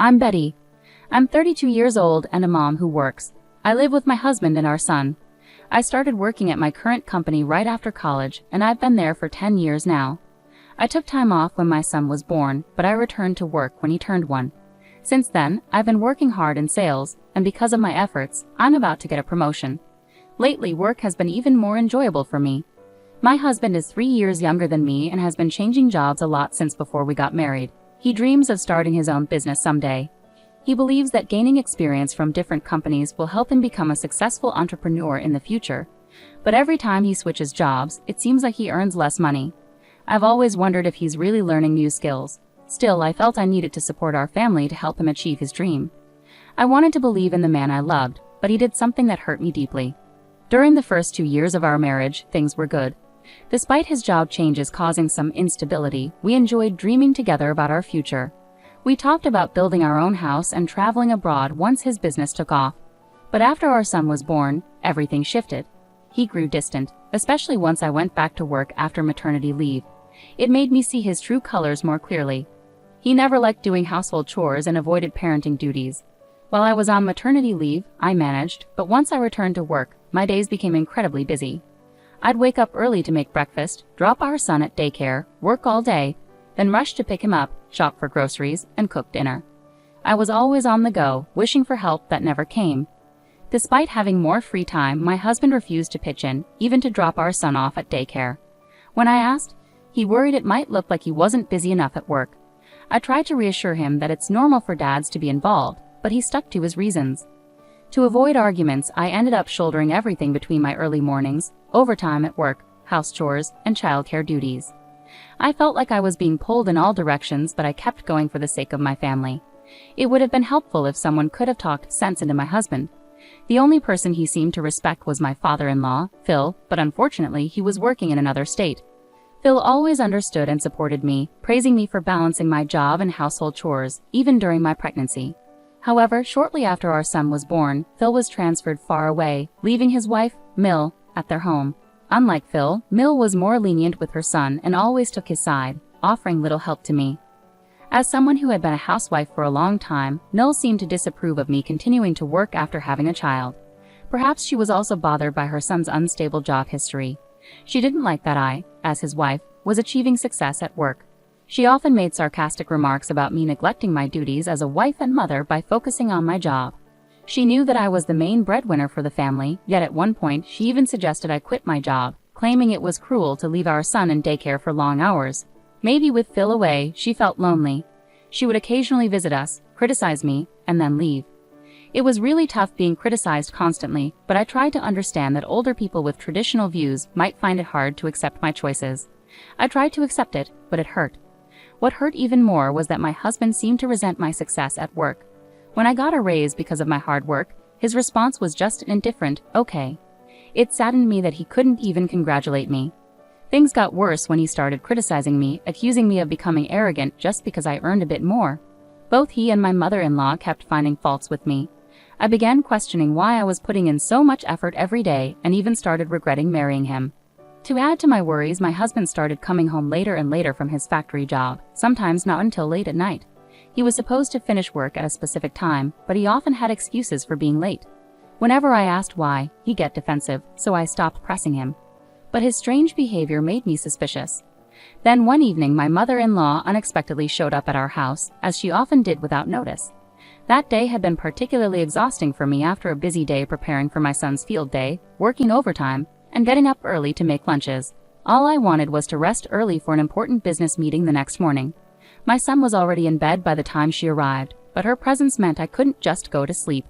I'm Betty. I'm 32 years old and a mom who works. I live with my husband and our son. I started working at my current company right after college, and I've been there for 10 years now. I took time off when my son was born, but I returned to work when he turned 1. Since then, I've been working hard in sales, and because of my efforts, I'm about to get a promotion. Lately, work has been even more enjoyable for me. My husband is 3 years younger than me and has been changing jobs a lot since before we got married. He dreams of starting his own business someday. He believes that gaining experience from different companies will help him become a successful entrepreneur in the future. But every time he switches jobs, it seems like he earns less money. I've always wondered if he's really learning new skills. Still, I felt I needed to support our family to help him achieve his dream. I wanted to believe in the man I loved, but he did something that hurt me deeply. During the first 2 years of our marriage, things were good. Despite his job changes causing some instability, we enjoyed dreaming together about our future. We talked about building our own house and traveling abroad once his business took off. But after our son was born, everything shifted. He grew distant, especially once I went back to work after maternity leave. It made me see his true colors more clearly. He never liked doing household chores and avoided parenting duties. While I was on maternity leave, I managed, but once I returned to work, my days became incredibly busy. I'd wake up early to make breakfast, drop our son at daycare, work all day, then rush to pick him up, shop for groceries, and cook dinner. I was always on the go, wishing for help that never came. Despite having more free time, my husband refused to pitch in, even to drop our son off at daycare. When I asked, he worried it might look like he wasn't busy enough at work. I tried to reassure him that it's normal for dads to be involved, but he stuck to his reasons. To avoid arguments, I ended up shouldering everything between my early mornings, overtime at work, house chores, and childcare duties. I felt like I was being pulled in all directions, but I kept going for the sake of my family. It would have been helpful if someone could have talked sense into my husband. The only person he seemed to respect was my father-in-law, Phil, but unfortunately he was working in another state. Phil always understood and supported me, praising me for balancing my job and household chores, even during my pregnancy. However, shortly after our son was born, Phil was transferred far away, leaving his wife, Mill, at their home. Unlike Phil, Mill was more lenient with her son and always took his side, offering little help to me. As someone who had been a housewife for a long time, Mill seemed to disapprove of me continuing to work after having a child. Perhaps she was also bothered by her son's unstable job history. She didn't like that I, as his wife, was achieving success at work. She often made sarcastic remarks about me neglecting my duties as a wife and mother by focusing on my job. She knew that I was the main breadwinner for the family, yet at one point she even suggested I quit my job, claiming it was cruel to leave our son in daycare for long hours. Maybe with Phil away, she felt lonely. She would occasionally visit us, criticize me, and then leave. It was really tough being criticized constantly, but I tried to understand that older people with traditional views might find it hard to accept my choices. I tried to accept it, but it hurt. What hurt even more was that my husband seemed to resent my success at work. When I got a raise because of my hard work, his response was just an indifferent, okay. It saddened me that he couldn't even congratulate me. Things got worse when he started criticizing me, accusing me of becoming arrogant just because I earned a bit more. Both he and my mother-in-law kept finding faults with me. I began questioning why I was putting in so much effort every day and even started regretting marrying him. To add to my worries, my husband started coming home later and later from his factory job, sometimes not until late at night. He was supposed to finish work at a specific time, but he often had excuses for being late. Whenever I asked why, he'd get defensive, so I stopped pressing him. But his strange behavior made me suspicious. Then one evening, my mother-in-law unexpectedly showed up at our house, as she often did without notice. That day had been particularly exhausting for me after a busy day preparing for my son's field day, working overtime, and getting up early to make lunches. All I wanted was to rest early for an important business meeting the next morning. My son was already in bed by the time she arrived, but her presence meant I couldn't just go to sleep.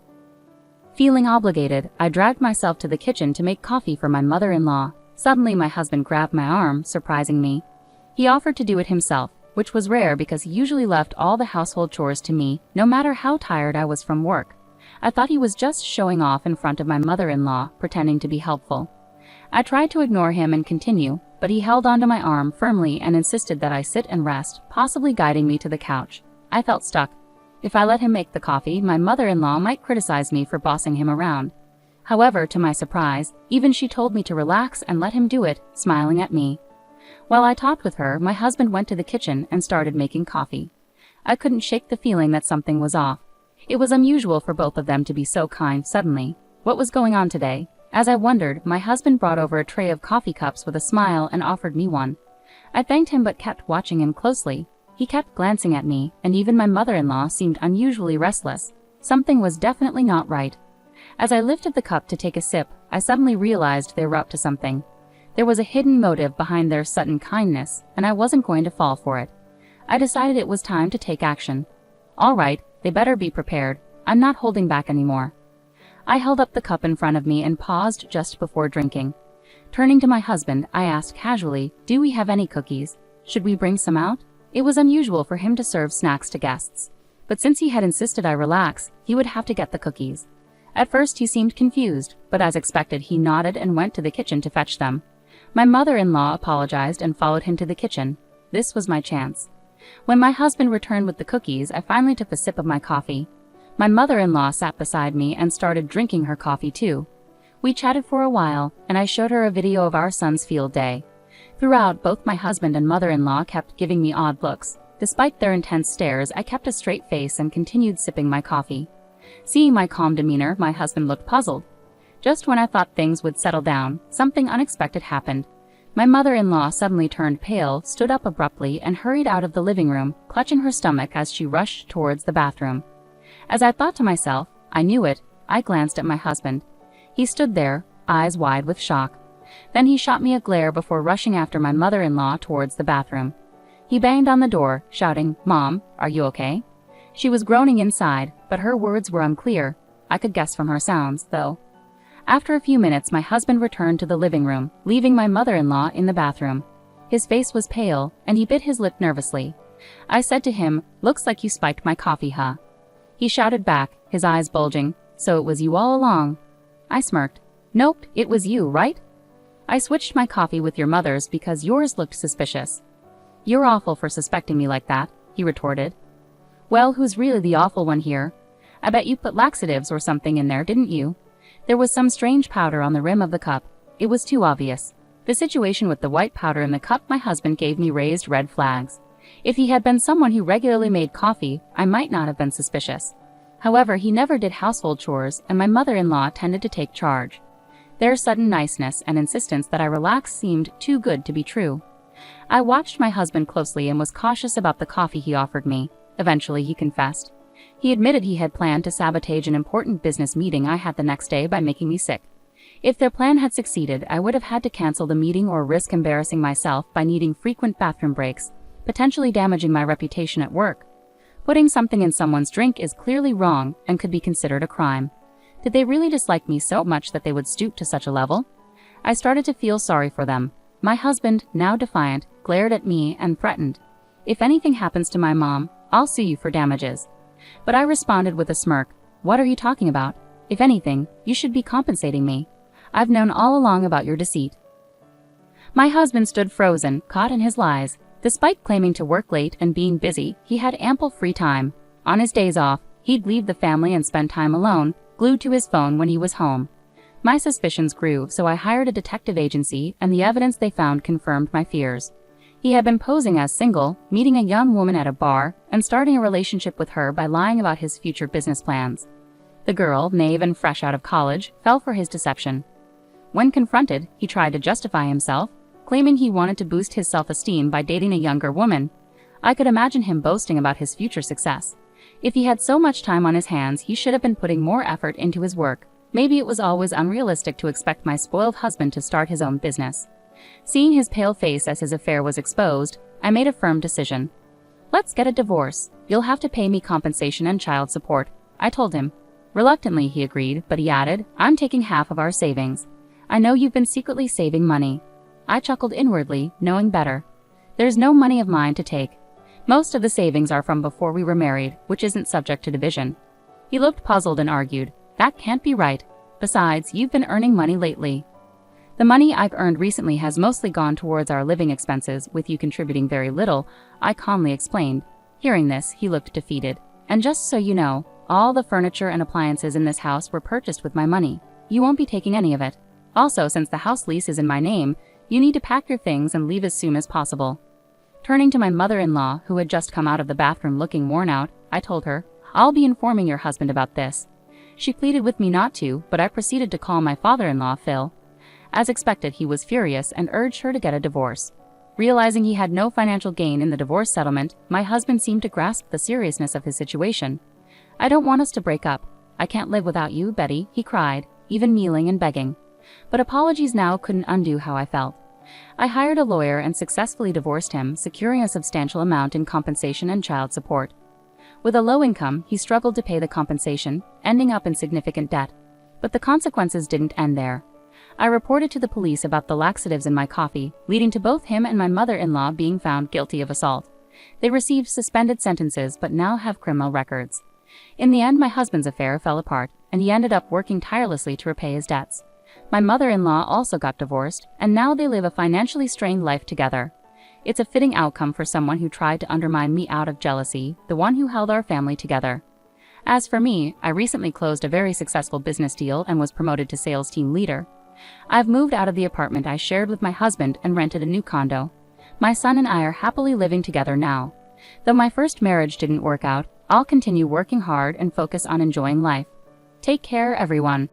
Feeling obligated, I dragged myself to the kitchen to make coffee for my mother-in-law. Suddenly my husband grabbed my arm, surprising me. He offered to do it himself, which was rare because he usually left all the household chores to me, no matter how tired I was from work. I thought he was just showing off in front of my mother-in-law, pretending to be helpful. I tried to ignore him and continue, but he held onto my arm firmly and insisted that I sit and rest, possibly guiding me to the couch. I felt stuck. If I let him make the coffee, my mother-in-law might criticize me for bossing him around. However, to my surprise, even she told me to relax and let him do it, smiling at me. While I talked with her, my husband went to the kitchen and started making coffee. I couldn't shake the feeling that something was off. It was unusual for both of them to be so kind suddenly. What was going on today? As I wondered, my husband brought over a tray of coffee cups with a smile and offered me one. I thanked him but kept watching him closely. He kept glancing at me, and even my mother-in-law seemed unusually restless. Something was definitely not right. As I lifted the cup to take a sip, I suddenly realized they were up to something. There was a hidden motive behind their sudden kindness, and I wasn't going to fall for it. I decided it was time to take action. All right, they better be prepared. I'm not holding back anymore. I held up the cup in front of me and paused just before drinking. Turning to my husband, I asked casually, "Do we have any cookies? Should we bring some out?" It was unusual for him to serve snacks to guests, but since he had insisted I relax, he would have to get the cookies. At first he seemed confused, but as expected he nodded and went to the kitchen to fetch them. My mother-in-law apologized and followed him to the kitchen. This was my chance. When my husband returned with the cookies, I finally took a sip of my coffee. My mother-in-law sat beside me and started drinking her coffee too. We chatted for a while, and I showed her a video of our son's field day. Throughout, both my husband and mother-in-law kept giving me odd looks. Despite their intense stares, I kept a straight face and continued sipping my coffee. Seeing my calm demeanor, my husband looked puzzled. Just when I thought things would settle down, something unexpected happened. My mother-in-law suddenly turned pale, stood up abruptly, and hurried out of the living room, clutching her stomach as she rushed towards the bathroom. As I thought to myself, I knew it, I glanced at my husband. He stood there, eyes wide with shock. Then he shot me a glare before rushing after my mother-in-law towards the bathroom. He banged on the door, shouting, "Mom, are you okay?" She was groaning inside, but her words were unclear. I could guess from her sounds, though. After a few minutes, my husband returned to the living room, leaving my mother-in-law in the bathroom. His face was pale, and he bit his lip nervously. I said to him, "Looks like you spiked my coffee, huh?" He shouted back, his eyes bulging, "So it was you all along?" I smirked. "Nope, it was you, right? I switched my coffee with your mother's because yours looked suspicious." "You're awful for suspecting me like that," he retorted. "Well, who's really the awful one here? I bet you put laxatives or something in there, didn't you?" There was some strange powder on the rim of the cup. It was too obvious. The situation with the white powder in the cup my husband gave me raised red flags. If he had been someone who regularly made coffee, I might not have been suspicious. However, he never did household chores, and my mother-in-law tended to take charge. Their sudden niceness and insistence that I relax seemed too good to be true. I watched my husband closely and was cautious about the coffee he offered me. Eventually, he confessed. He admitted he had planned to sabotage an important business meeting I had the next day by making me sick. If their plan had succeeded, I would have had to cancel the meeting or risk embarrassing myself by needing frequent bathroom breaks, potentially damaging my reputation at work. Putting something in someone's drink is clearly wrong and could be considered a crime. Did they really dislike me so much that they would stoop to such a level? I started to feel sorry for them. My husband, now defiant, glared at me and threatened, "If anything happens to my mom, I'll sue you for damages." But I responded with a smirk, "What are you talking about? If anything, you should be compensating me. I've known all along about your deceit." My husband stood frozen, caught in his lies. Despite claiming to work late and being busy, he had ample free time. On his days off, he'd leave the family and spend time alone, glued to his phone when he was home. My suspicions grew, so I hired a detective agency, and the evidence they found confirmed my fears. He had been posing as single, meeting a young woman at a bar, and starting a relationship with her by lying about his future business plans. The girl, naive and fresh out of college, fell for his deception. When confronted, he tried to justify himself, claiming he wanted to boost his self-esteem by dating a younger woman. I could imagine him boasting about his future success. If he had so much time on his hands, he should have been putting more effort into his work. Maybe it was always unrealistic to expect my spoiled husband to start his own business. Seeing his pale face as his affair was exposed, I made a firm decision. "Let's get a divorce. You'll have to pay me compensation and child support," I told him. Reluctantly, he agreed, but he added, "I'm taking half of our savings. I know you've been secretly saving money." I chuckled inwardly, knowing better. There's no money of mine to take. Most of the savings are from before we were married, which isn't subject to division. He looked puzzled and argued, "That can't be right. Besides, you've been earning money lately." "The money I've earned recently has mostly gone towards our living expenses, with you contributing very little," I calmly explained. Hearing this, he looked defeated. "And just so you know, all the furniture and appliances in this house were purchased with my money. You won't be taking any of it. Also, since the house lease is in my name, you need to pack your things and leave as soon as possible." Turning to my mother-in-law, who had just come out of the bathroom looking worn out, I told her, "I'll be informing your husband about this." She pleaded with me not to, but I proceeded to call my father-in-law, Phil. As expected, he was furious and urged her to get a divorce. Realizing he had no financial gain in the divorce settlement, my husband seemed to grasp the seriousness of his situation. "I don't want us to break up. I can't live without you, Betty," he cried, even kneeling and begging. But apologies now couldn't undo how I felt. I hired a lawyer and successfully divorced him, securing a substantial amount in compensation and child support. With a low income, he struggled to pay the compensation, ending up in significant debt. But the consequences didn't end there. I reported to the police about the laxatives in my coffee, leading to both him and my mother-in-law being found guilty of assault. They received suspended sentences but now have criminal records. In the end, my husband's affair fell apart, and he ended up working tirelessly to repay his debts. My mother-in-law also got divorced, and now they live a financially strained life together. It's a fitting outcome for someone who tried to undermine me out of jealousy, the one who held our family together. As for me, I recently closed a very successful business deal and was promoted to sales team leader. I've moved out of the apartment I shared with my husband and rented a new condo. My son and I are happily living together now. Though my first marriage didn't work out, I'll continue working hard and focus on enjoying life. Take care, everyone.